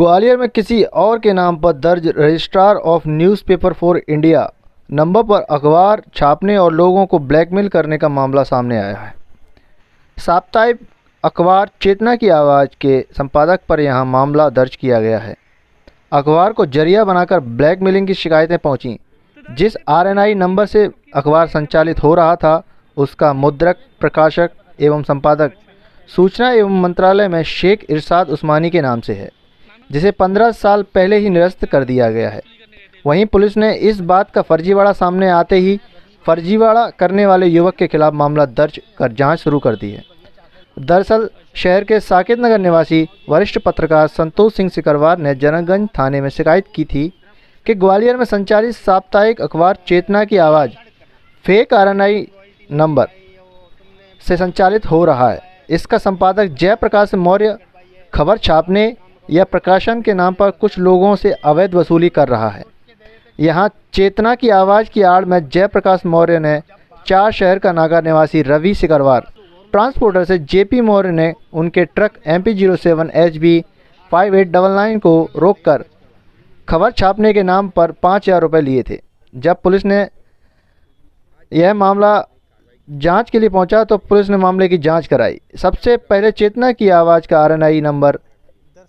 ग्वालियर में किसी और के नाम पर दर्ज registrar of newspaper for India number पर अखबार छापने और लोगों को ब्लैकमेल करने का मामला सामने आया है। साप्ताहिक अखबार चेतना की आवाज़ के संपादक पर यहां मामला दर्ज किया गया है। अखबार को जरिया बनाकर ब्लैकमेलिंग की शिकायतें पहुंची। जिस आरएनआई नंबर से अखबार संचालित हो रहा था उसका मुद्रक, प्रकाशक एवं संपादक सूचना एवं मंत्रालय में शेख इरशाद उस्मानी के नाम से है, जिसे 15 साल पहले ही निरस्त कर दिया गया है। वहीं पुलिस ने इस बात का फर्जीवाड़ा सामने आते ही फर्जीवाड़ा करने वाले युवक के खिलाफ मामला दर्ज कर जांच शुरू कर दी है। दरअसल शहर के साकेत नगर निवासी वरिष्ठ पत्रकार संतोष सिंह सिकरवार ने जनकगंज थाने में शिकायत की थी कि ग्वालियर में संचालित साप्ताहिक अखबार चेतना की आवाज़ फेक आरएनआई नंबर से संचालित हो रहा है। इसका संपादक जयप्रकाश मौर्य खबर छापने या प्रकाशन के नाम पर कुछ लोगों से अवैध वसूली कर रहा है। यहां चेतना की आवाज़ की आड़ में जयप्रकाश मौर्य ने 4 शहर का नागा निवासी रवि सिकरवार, ट्रांसपोर्टर से जेपी मौर्य ने उनके ट्रक MP07 HB 5899 को रोककर खबर छापने के नाम पर 5000 रुपये लिए थे। जब पुलिस ने यह मामला जांच के लिए पहुंचा तो पुलिस ने मामले की जांच कराई। सबसे पहले चेतना की आवाज़ का आरएनआई नंबर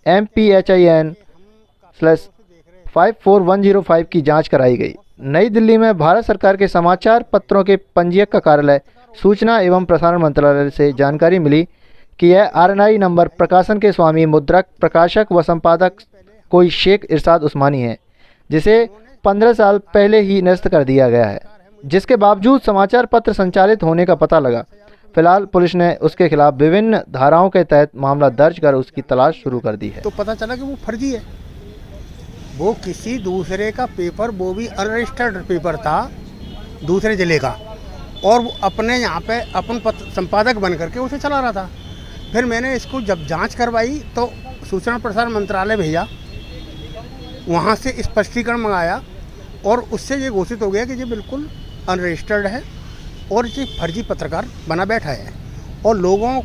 MPHIN/54105 की जांच कराई गई। नई दिल्ली में भारत सरकार के समाचार पत्रों के पंजीयक का कार्यालय सूचना एवं प्रसारण मंत्रालय से जानकारी मिली कि यह आरएनआई नंबर प्रकाशन के स्वामी, मुद्रक, प्रकाशक व संपादक कोई शेख इरशाद उस्मानी है, जिसे 15 साल पहले ही निरस्त कर दिया गया है, जिसके बावजूद समाचार पत्र संचालित होने का पता लगा। फिलहाल पुलिस ने उसके खिलाफ विभिन्न धाराओं के तहत मामला दर्ज कर उसकी तलाश शुरू कर दी है। तो पता चला कि वो फर्जी है, वो किसी दूसरे का पेपर, वो भी अनरजिस्टर्ड पेपर था दूसरे जिले का, और वो अपने यहाँ पे अपन संपादक बन करके उसे चला रहा था। फिर मैंने इसको जब जांच करवाई तो सूचना प्रसारण मंत्रालय भेजा, वहाँ से स्पष्टीकरण मंगाया और उससे ये घोषित हो गया कि ये बिल्कुल अनरजिस्टर्ड है और ये फर्जी पत्रकार बना बैठा है। और लोगों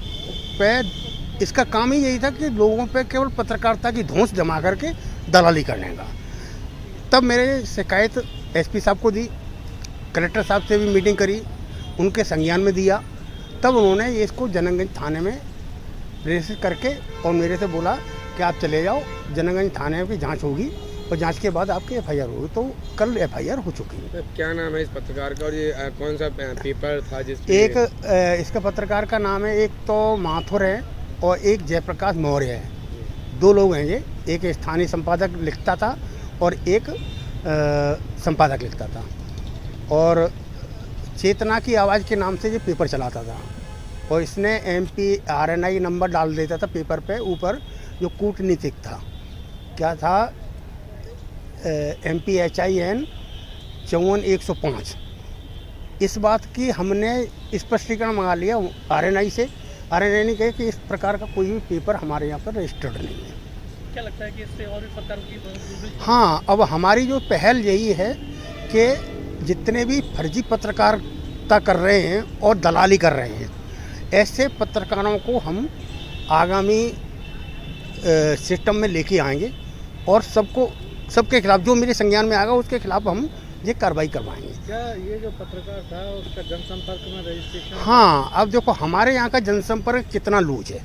पे इसका काम ही यही था कि लोगों पे केवल पत्रकारिता की धौंस जमा करके दलाली करने का। तब मेरे शिकायत SP साहब को दी, कलेक्टर साहब से भी मीटिंग करी, उनके संज्ञान में दिया। तब उन्होंने ये इसको जनकगंज थाने में रजिस्टर करके और मेरे से बोला कि आप चले जाओ, जनकगंज थाने की जाँच होगी और जांच के बाद आपकी FIR होगी। तो कल FIR हो चुकी है। तो क्या नाम है इस पत्रकार का और ये कौन सा पेपर था जिस एक इसका पत्रकार का नाम है, एक तो माथुर है और एक जयप्रकाश मौर्य है। 2 लोग हैं ये, एक स्थानीय संपादक लिखता था और एक संपादक लिखता था, और चेतना की आवाज़ के नाम से ये पेपर चलाता था। और इसने MP RNI नंबर डाल देता था पेपर पे ऊपर, जो कूटनीतिक था, क्या था, MPHIN 54105। इस बात की हमने स्पष्टीकरण मंगा लिया RNI से। RNI ने कहा कि इस प्रकार का कोई भी पेपर हमारे यहाँ पर रजिस्टर्ड नहीं है। क्या लगता है कि इससे और भी प्रकार की? हाँ, अब हमारी जो पहल यही है कि जितने भी फर्जी पत्रकारिता कर रहे हैं और दलाली कर रहे हैं, ऐसे पत्रकारों को हम आगामी सिस्टम में लेके आएंगे और सबके खिलाफ जो मेरे संज्ञान में आएगा उसके खिलाफ हम ये कार्रवाई करवाएंगे। क्या ये जो पत्रकार था उसका जनसंपर्क में रजिस्ट्रेशन? हाँ, अब देखो हमारे यहाँ का जनसंपर्क कितना लूज है।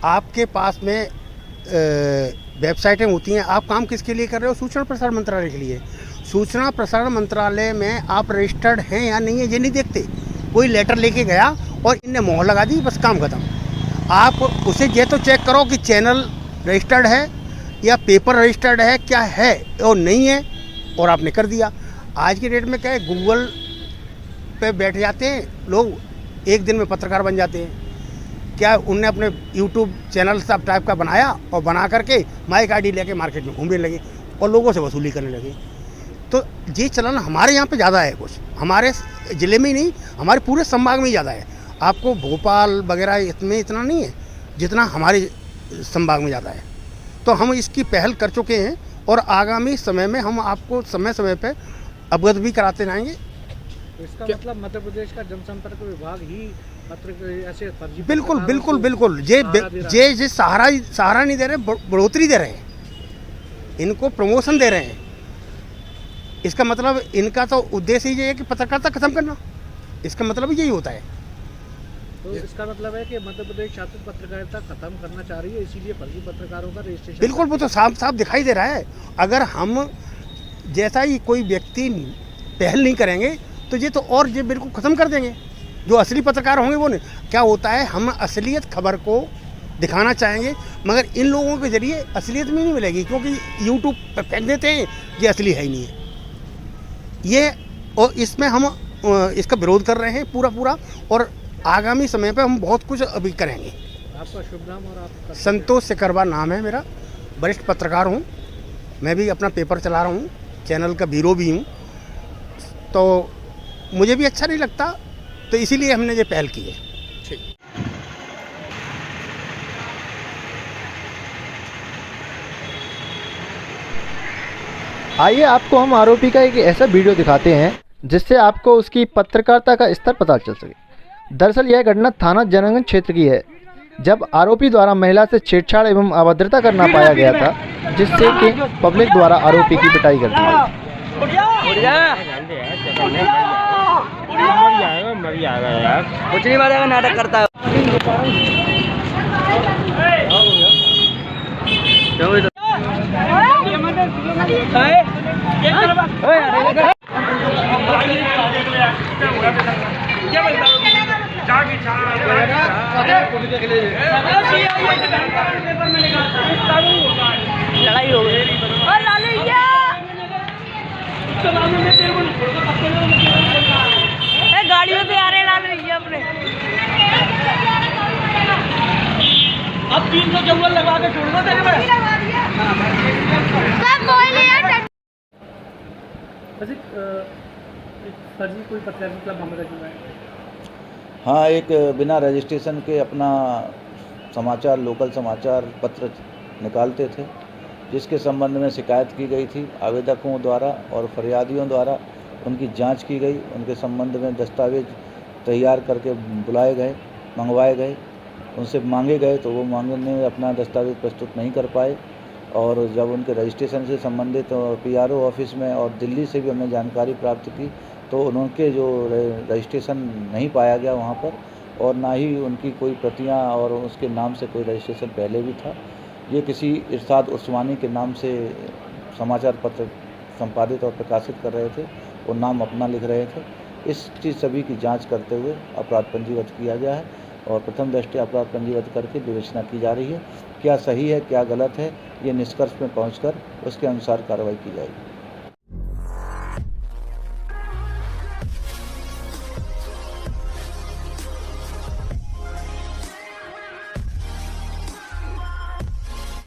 आपके पास में वेबसाइटें होती हैं, आप काम किसके लिए कर रहे हो? सूचना प्रसारण मंत्रालय के लिए। सूचना प्रसारण मंत्रालय में आप रजिस्टर्ड हैं या नहीं है ये नहीं देखते। कोई लेटर लेके गया और इनने मोहर लगा दी, बस काम खत्म। आप उसे ये तो चेक करो कि चैनल रजिस्टर्ड है या पेपर रजिस्टर्ड है, क्या है और नहीं है, और आपने कर दिया। आज की डेट में क्या है, गूगल पे बैठ जाते हैं लोग, एक दिन में पत्रकार बन जाते हैं। क्या उनने अपने YouTube चैनल सब टाइप का बनाया और बना करके माइक ID लेके मार्केट में घूमने लगे और लोगों से वसूली करने लगे। तो ये चलन हमारे यहाँ पे ज़्यादा है, कुछ हमारे ज़िले में ही नहीं, हमारे पूरे संभाग में ही ज़्यादा है। आपको भोपाल वगैरह इसमें इतना नहीं है जितना हमारे संभाग में ज़्यादा है। तो हम इसकी पहल कर चुके हैं और आगामी समय में हम आपको समय समय पे अवगत भी कराते रहेंगे। तो इसका मतलब मध्य प्रदेश का जनसंपर्क विभाग ही पत्र ऐसे फर्जी बिल्कुल बिल्कुल बिल्कुल ये सहारा नहीं दे रहे, बढ़ोतरी दे रहे हैं। इनको प्रमोशन दे रहे हैं। इसका मतलब इनका तो उद्देश्य ही ये है कि पत्रकारिता खत्म करना, इसका मतलब यही होता है। तो इसका मतलब है कि मध्य प्रदेश शासित पत्रकारिता खत्म करना चाह रही है, इसीलिए फर्जी पत्रकारों का रजिस्ट्रेशन। बिल्कुल, वो तो साफ साफ दिखाई दे रहा है। अगर हम जैसा ही कोई व्यक्ति पहल नहीं करेंगे तो ये तो और ये बिल्कुल ख़त्म कर देंगे। जो असली पत्रकार होंगे वो नहीं। क्या होता है, हम असलियत खबर को दिखाना चाहेंगे, मगर इन लोगों के ज़रिए असलियत में नहीं मिलेगी, क्योंकि यूट्यूब पर फेंक देते हैं ये असली है ही नहीं है ये। और इसमें हम इसका विरोध कर रहे हैं पूरा, और आगामी समय पे हम बहुत कुछ अभी करेंगे। आपका शुभ नाम और आपका? संतोष सिकरवा नाम है मेरा, वरिष्ठ पत्रकार हूँ। मैं भी अपना पेपर चला रहा हूँ, चैनल का ब्यूरो भी हूँ। तो मुझे भी अच्छा नहीं लगता, तो इसीलिए हमने ये पहल की है। ठीक। आइए आपको हम आरोपी का एक ऐसा वीडियो दिखाते हैं जिससे आपको उसकी पत्रकारिता का स्तर पता चल सके। दरअसल यह घटना थाना जनगंज क्षेत्र की है, जब आरोपी द्वारा महिला से छेड़छाड़ एवं अभद्रता करना पाया गया था, जिससे कि पब्लिक द्वारा आरोपी की पिटाई कर दी गई। कुछ नहीं मारेगा, नाटक करता है। लड़ाई हो गई। गाड़ी में भी आ रहे लाल भैया अपने। अब 300 जंगल लगा के छोड़ दो तेरे में। फर्जी कोई पत्रकारिता मामला जुड़ा है? हाँ, एक बिना रजिस्ट्रेशन के अपना समाचार, लोकल समाचार पत्र निकालते थे, जिसके संबंध में शिकायत की गई थी आवेदकों द्वारा और फरियादियों द्वारा। उनकी जांच की गई, उनके संबंध में दस्तावेज तैयार करके बुलाए गए, मंगवाए गए, उनसे मांगे गए तो वो मांगने अपना दस्तावेज प्रस्तुत नहीं कर पाए। और जब उनके रजिस्ट्रेशन से संबंधित PRO ऑफिस में और दिल्ली से भी हमने जानकारी प्राप्त की तो उनके जो रजिस्ट्रेशन नहीं पाया गया वहाँ पर, और ना ही उनकी कोई प्रतियाँ और उसके नाम से कोई रजिस्ट्रेशन पहले भी था। ये किसी इरशाद उस्मानी के नाम से समाचार पत्र संपादित और प्रकाशित कर रहे थे, वो नाम अपना लिख रहे थे। इस चीज़ सभी की जांच करते हुए अपराध पंजीबद्ध किया गया है और प्रथम दृष्टया अपराध पंजीबद्ध करके विवेचना की जा रही है। क्या सही है, क्या गलत है, ये निष्कर्ष में पहुंचकर उसके अनुसार कार्रवाई की जाएगी।